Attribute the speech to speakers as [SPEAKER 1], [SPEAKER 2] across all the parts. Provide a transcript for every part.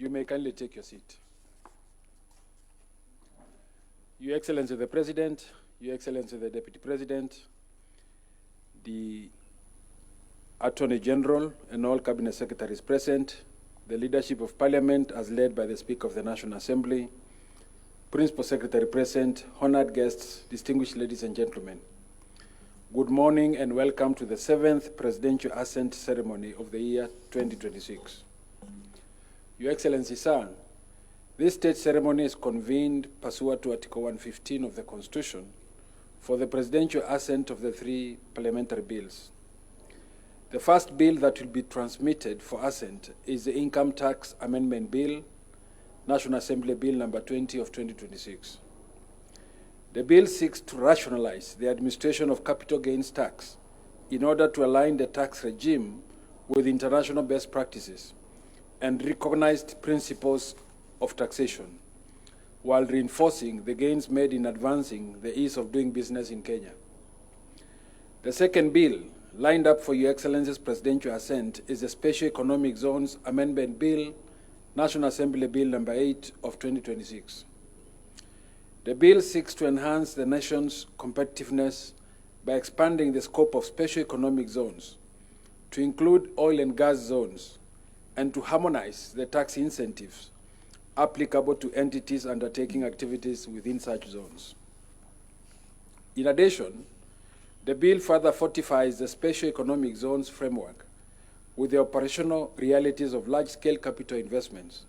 [SPEAKER 1] You may kindly take your seat. Your Excellency the President, Your Excellency the Deputy President, the Attorney General and all Cabinet Secretaries present, the leadership of Parliament as led by the Speaker of the National Assembly, Principal Secretary present, honored guests, distinguished ladies and gentlemen. Good morning and welcome to the 7th Presidential Assent Ceremony of the year 2026. Your Excellency, sir, this state ceremony is convened pursuant to Article 115 of the Constitution for the presidential assent of the three parliamentary bills. The first bill that will be transmitted for assent is the Income Tax Amendment Bill, National Assembly Bill number 20 of 2026. The bill seeks to rationalize the administration of capital gains tax in order to align the tax regime with international best practices and recognized principles of taxation, while reinforcing the gains made in advancing the ease of doing business in Kenya. The second bill lined up for Your Excellency's presidential assent is the Special Economic Zones Amendment Bill, National Assembly Bill number 8 of 2026. The bill seeks to enhance the nation's competitiveness by expanding the scope of special economic zones to include oil and gas zones and to harmonize the tax incentives applicable to entities undertaking activities within such zones. In addition, the bill further fortifies the special economic zones framework with the operational realities of large-scale capital investments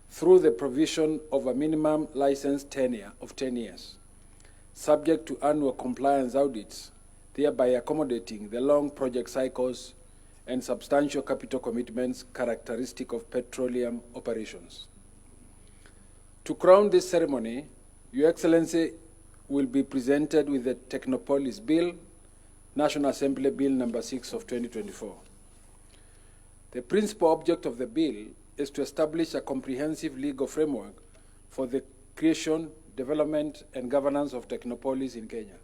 [SPEAKER 1] through the provision of a minimum license tenure of 10 years, subject to annual compliance audits, thereby accommodating the long project cycles and substantial capital commitments characteristic of petroleum operations. To crown this ceremony, Your Excellency will be presented with the Technopolis Bill, National Assembly Bill number 6 of 2024. The principal object of the bill is to establish a comprehensive legal framework for the creation, development, and governance of technopolis in Kenya.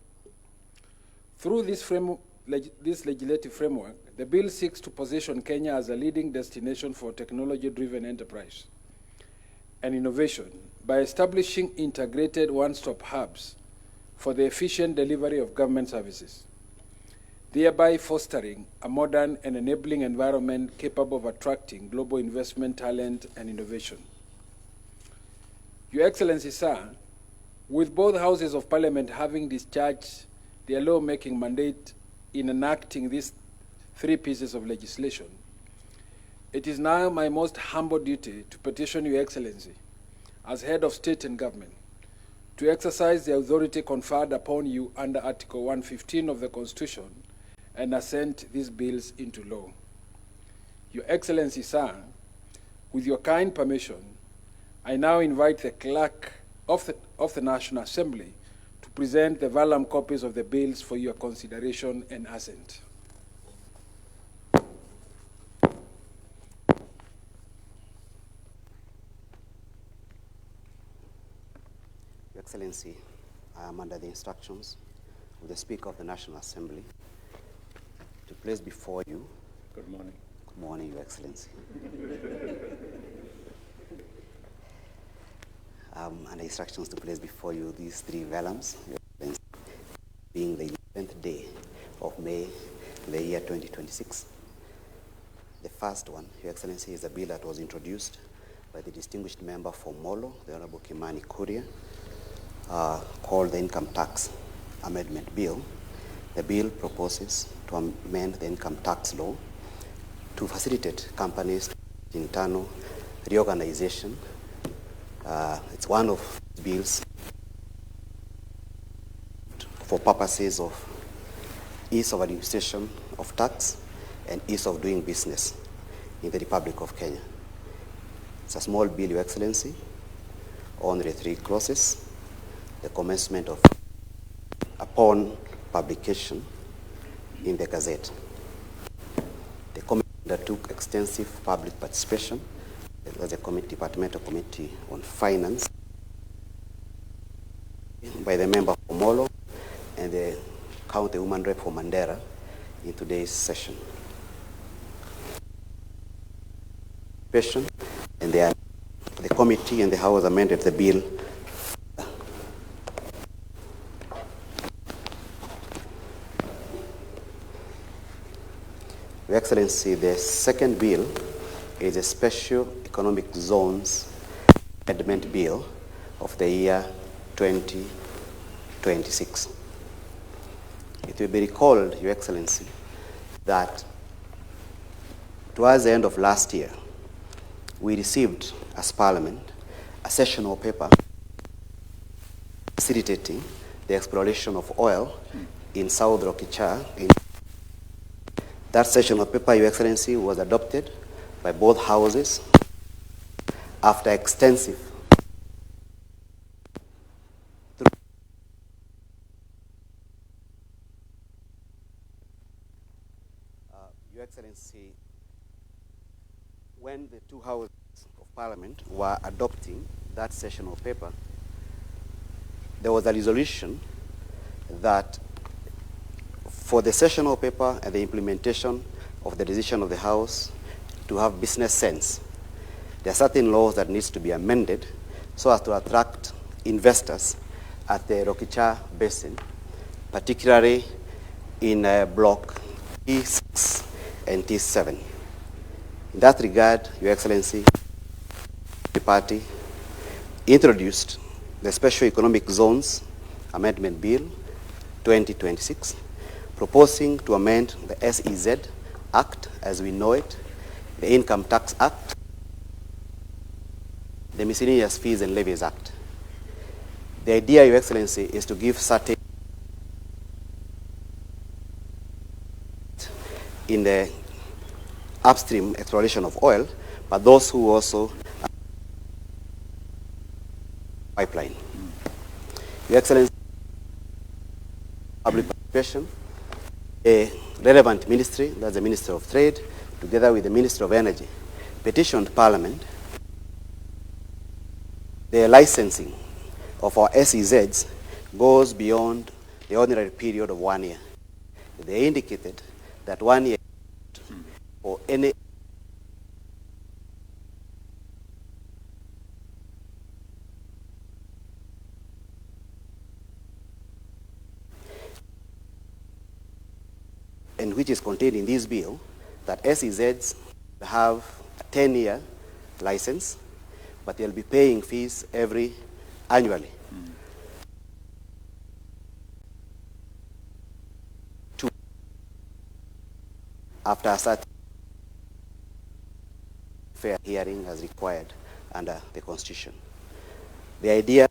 [SPEAKER 1] Through this legislative framework, the bill seeks to position Kenya as a leading destination for technology-driven enterprise and innovation by establishing integrated one-stop hubs for the efficient delivery of government services, thereby fostering a modern and enabling environment capable of attracting global investment, talent, and innovation. Your Excellency, sir, with both houses of Parliament having discharged their law-making mandate in enacting these three pieces of legislation, it is now my most humble duty to petition Your Excellency, as head of state and government, to exercise the authority conferred upon you under Article 115 of the Constitution and assent these bills into law. Your Excellency, sir, with your kind permission, I now invite the Clerk of the National Assembly to present the vellum copies of the bills for your consideration and assent.
[SPEAKER 2] Your Excellency, I am under the instructions of the Speaker of the National Assembly to place before you.
[SPEAKER 1] Good morning.
[SPEAKER 2] Good morning, Your Excellency. Under instructions to place before you these three vellums, Your Excellency, being the 11th day of May, the year 2026. The first one, Your Excellency, is a bill that was introduced by the distinguished member for Molo, the Honorable Kimani Kuria, called the Income Tax Amendment Bill. The bill proposes to amend the income tax law to facilitate companies internal reorganization. It's one of the bills for purposes of ease of administration of tax and ease of doing business in the Republic of Kenya. It's a small bill, Your Excellency, only 3 clauses. The commencement of upon publication in the Gazette. The committee undertook extensive public participation. There was a departmental committee on finance by the member for Molo and the county woman rep for Mandera in today's session. And they are the committee and the House amended the bill. Your Excellency, the second bill is a special economic zones amendment bill of the year 2026. It will be recalled, Your Excellency, that towards the end of last year, we received as Parliament a sessional paper facilitating the exploration of oil in South Rokicha. That sessional paper, Your Excellency, was adopted by both houses after extensive Your Excellency, when the two houses of Parliament were adopting that sessional paper, there was a resolution that for the sessional paper and the implementation of the decision of the House to have business sense, there are certain laws that needs to be amended so as to attract investors at the Rokicha Basin, particularly in Block T6 and T7. In that regard, Your Excellency, the party introduced the Special Economic Zones Amendment Bill 2026, proposing to amend the SEZ Act as we know it, the Income Tax Act, the Miscellaneous Fees and Levies Act. The idea, Your Excellency, is to give certain in the upstream exploration of oil, but those who also pipeline. Your Excellency, public participation, a relevant ministry, that's the Minister of Trade, together with the Minister of Energy, petitioned Parliament. The licensing of our SEZs goes beyond the ordinary period of 1 year. They indicated that 1 year for any and which is contained in this bill, that SEZs have a 10-year license, but they'll be paying fees annually. After a certain fair hearing as required under the Constitution. The idea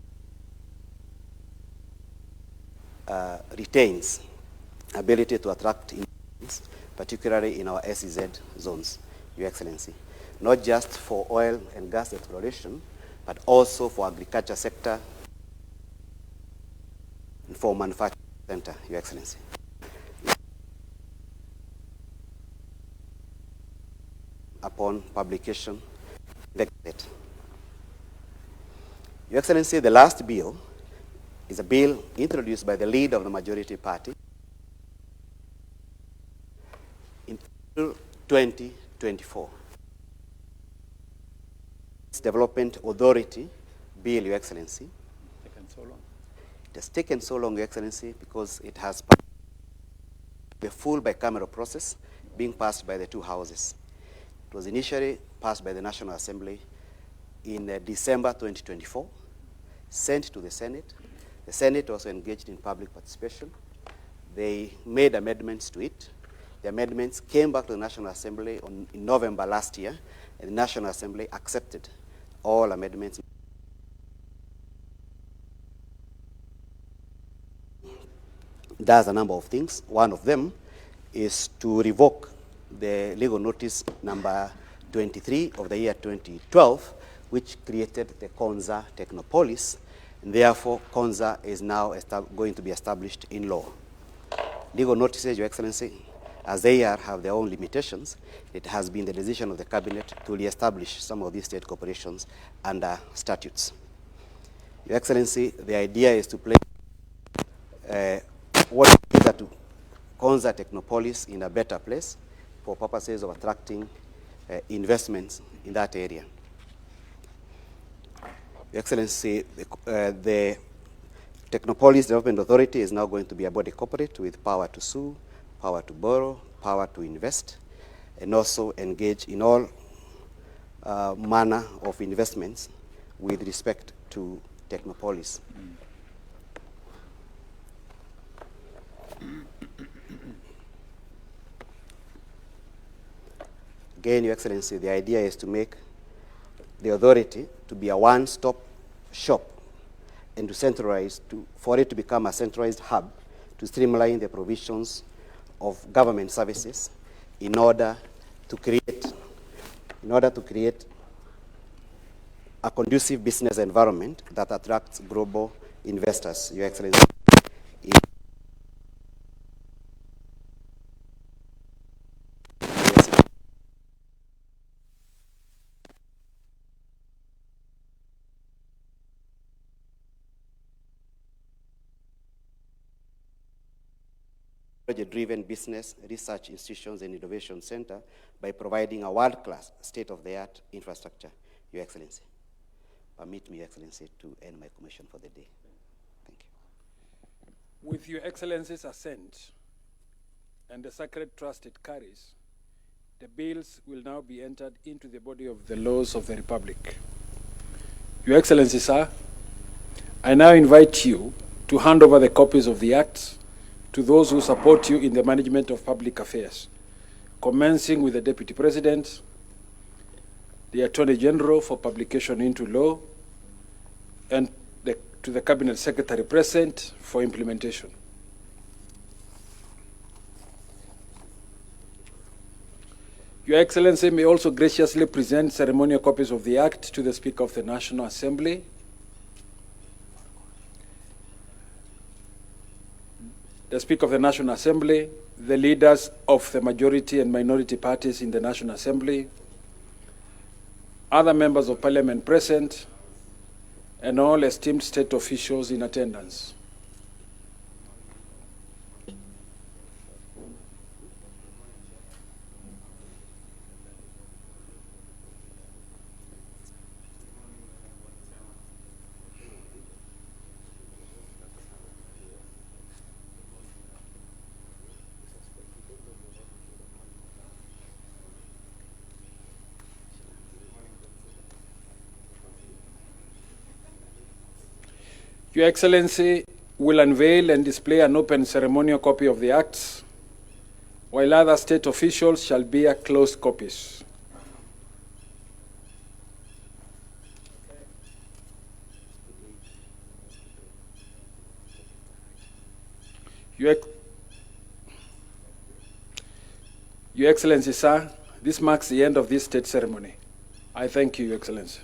[SPEAKER 2] retains ability to attract investments, particularly in our SEZ zones, Your Excellency, not just for oil and gas exploration, but also for agriculture sector and for manufacturing center, Your Excellency. Upon publication, Your Excellency, the last bill is a bill introduced by the leader of the majority party in 2024. It's Development Authority Bill, Your Excellency.
[SPEAKER 1] Taken so long.
[SPEAKER 2] It has taken so long, Your Excellency, because it has the full bicameral process being passed by the two houses. It was initially passed by the National Assembly in December 2024, sent to the Senate. The Senate also engaged in public participation. They made amendments to it. The amendments came back to the National Assembly in November last year, and the National Assembly accepted all amendments. Does a number of things. One of them is to revoke the legal notice number 23 of the year 2012, which created the Konza Technopolis, and therefore Konza is now going to be established in law. Legal notices, Your Excellency, as they have their own limitations, it has been the decision of the Cabinet to re-establish some of these state corporations under statutes. Your Excellency, the idea is to place what is to Konza Technopolis in a better place for purposes of attracting investments in that area. Your Excellency, the Technopolis Development Authority is now going to be a body corporate with power to sue, power to borrow, power to invest, and also engage in all manner of investments with respect to Technopolis. Again, Your Excellency, the idea is to make the authority to be a one-stop shop and to centralize, for it to become a centralized hub to streamline the provisions of government services in order to create a conducive business environment that attracts global investors, Your Excellency. Project-driven business, research institutions, and innovation center by providing a world-class, state-of-the-art infrastructure, Your Excellency. Permit me, Your Excellency, to end my commission for the day. Thank you.
[SPEAKER 1] With Your Excellency's assent and the sacred trust it carries, the bills will now be entered into the body of the laws of the Republic. Your Excellency, sir, I now invite you to hand over the copies of the acts to those who support you in the management of public affairs, commencing with the Deputy President, the Attorney General for publication into law, and to the Cabinet Secretary present for implementation. Your Excellency may also graciously present ceremonial copies of the Act to the Speaker of the National Assembly, the Speaker of the National Assembly, the leaders of the majority and minority parties in the National Assembly, other members of Parliament present, and all esteemed state officials in attendance. Your Excellency will unveil and display an open ceremonial copy of the Acts, while other state officials shall bear closed copies. Your Excellency, sir, this marks the end of this state ceremony. I thank you, Your Excellency.